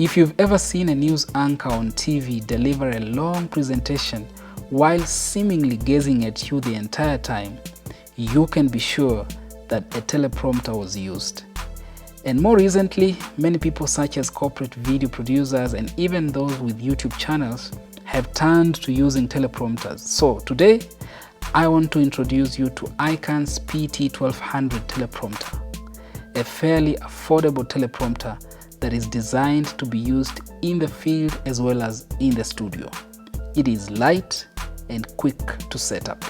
If you've ever seen a news anchor on TV deliver a long presentation while seemingly gazing at you the entire time, you can be sure that a teleprompter was used. And more recently, many people such as corporate video producers and even those with YouTube channels have turned to using teleprompters. So today, I want to introduce you to iKAN's PT1200 Teleprompter, a fairly affordable teleprompter that is designed to be used in the field as well as in the studio. It is light and quick to set up.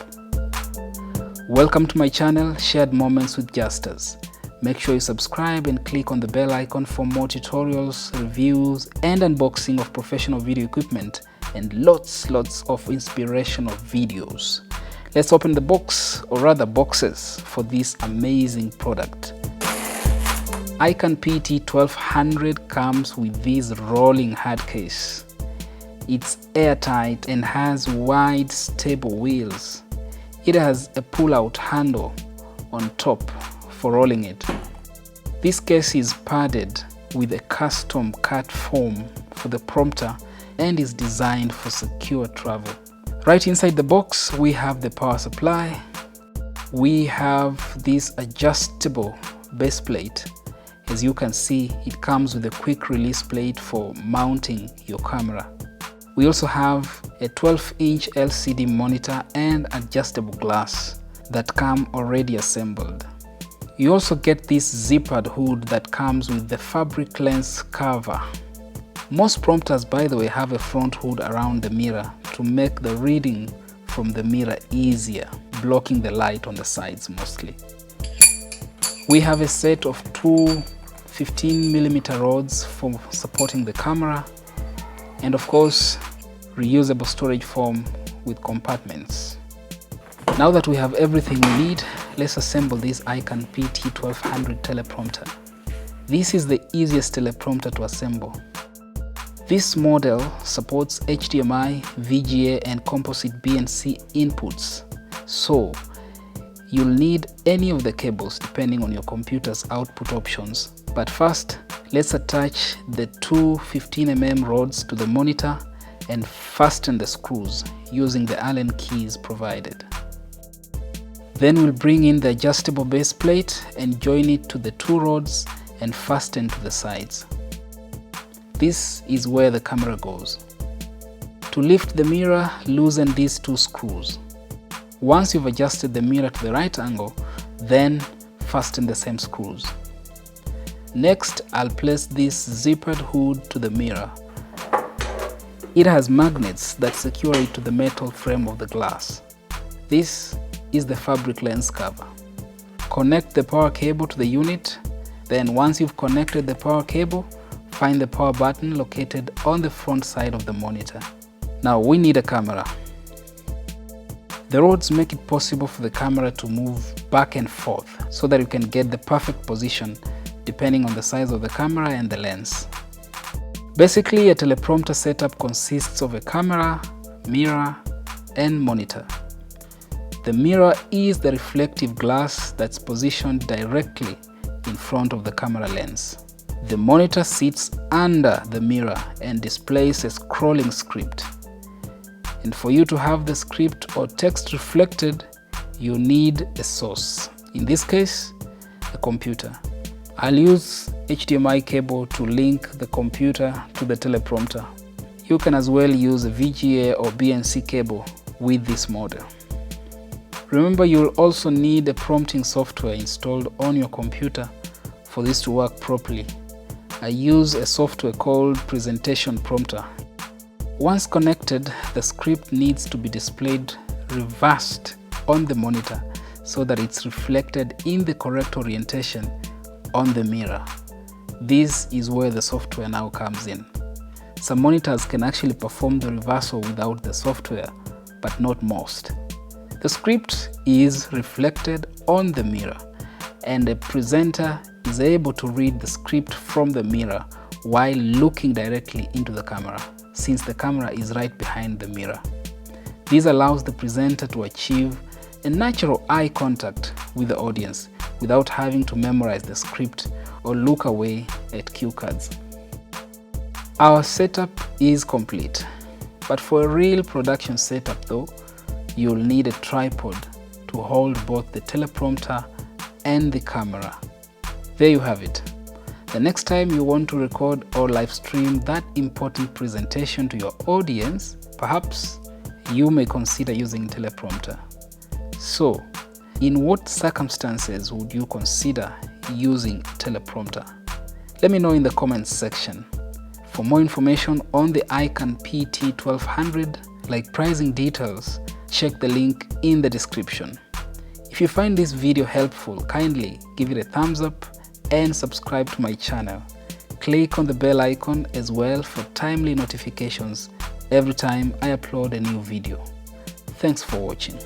Welcome to my channel, Shared Moments with Justus. Make sure you subscribe and click on the bell icon for more tutorials, reviews, and unboxing of professional video equipment and lots of inspirational videos. Let's open the box, or rather boxes, for this amazing product. iKAN PT1200 comes with this rolling hard case. It's airtight and has wide, stable wheels. It has a pull-out handle on top for rolling it. This case is padded with a custom cut foam for the prompter and is designed for secure travel. Right inside the box, we have the power supply. We have this adjustable base plate. As you can see, it comes with a quick release plate for mounting your camera. We also have a 12-inch LCD monitor and adjustable glass that come already assembled. You also get this zippered hood that comes with the fabric lens cover. Most prompters, by the way, have a front hood around the mirror to make the reading from the mirror easier, blocking the light on the sides mostly. We have a set of two 15mm rods for supporting the camera, and of course, reusable storage foam with compartments. Now that we have everything we need, let's assemble this iKAN PT1200 Teleprompter. This is the easiest teleprompter to assemble. This model supports HDMI, VGA, and composite BNC inputs, so you'll need any of the cables depending on your computer's output options. But first, let's attach the two 15mm rods to the monitor and fasten the screws using the Allen keys provided. Then we'll bring in the adjustable base plate and join it to the two rods and fasten to the sides. This is where the camera goes. To lift the mirror, loosen these two screws. Once you've adjusted the mirror to the right angle, then fasten the same screws. Next, I'll place this zippered hood to the mirror. It has magnets that secure it to the metal frame of the glass. This is the fabric lens cover. Connect the power cable to the unit. Then once you've connected the power cable, find the power button located on the front side of the monitor. Now we need a camera. The rods make it possible for the camera to move back and forth so that you can get the perfect position depending on the size of the camera and the lens. Basically, a teleprompter setup consists of a camera, mirror, and monitor. The mirror is the reflective glass that's positioned directly in front of the camera lens. The monitor sits under the mirror and displays a scrolling script. And for you to have the script or text reflected, you need a source. In this case, a computer. I'll use HDMI cable to link the computer to the teleprompter. You can as well use a VGA or BNC cable with this model. Remember, you'll also need a prompting software installed on your computer for this to work properly. I use a software called Presentation Prompter. Once connected, the script needs to be displayed reversed on the monitor so that it's reflected in the correct orientation on the mirror. This is where the software now comes in. Some monitors can actually perform the reversal without the software, but not most. The script is reflected on the mirror, and a presenter is able to read the script from the mirror while looking directly into the camera, since the camera is right behind the mirror. This allows the presenter to achieve a natural eye contact with the audience without having to memorize the script or look away at cue cards. Our setup is complete, but for a real production setup though, you'll need a tripod to hold both the teleprompter and the camera. There you have it. The next time you want to record or live stream that important presentation to your audience, perhaps you may consider using teleprompter. So, in what circumstances would you consider using teleprompter? Let me know in the comments section. For more information on the iKAN PT1200, like pricing details, check the link in the description. If you find this video helpful, kindly give it a thumbs up and subscribe to my channel. Click on the bell icon as well for timely notifications every time I upload a new video. Thanks for watching.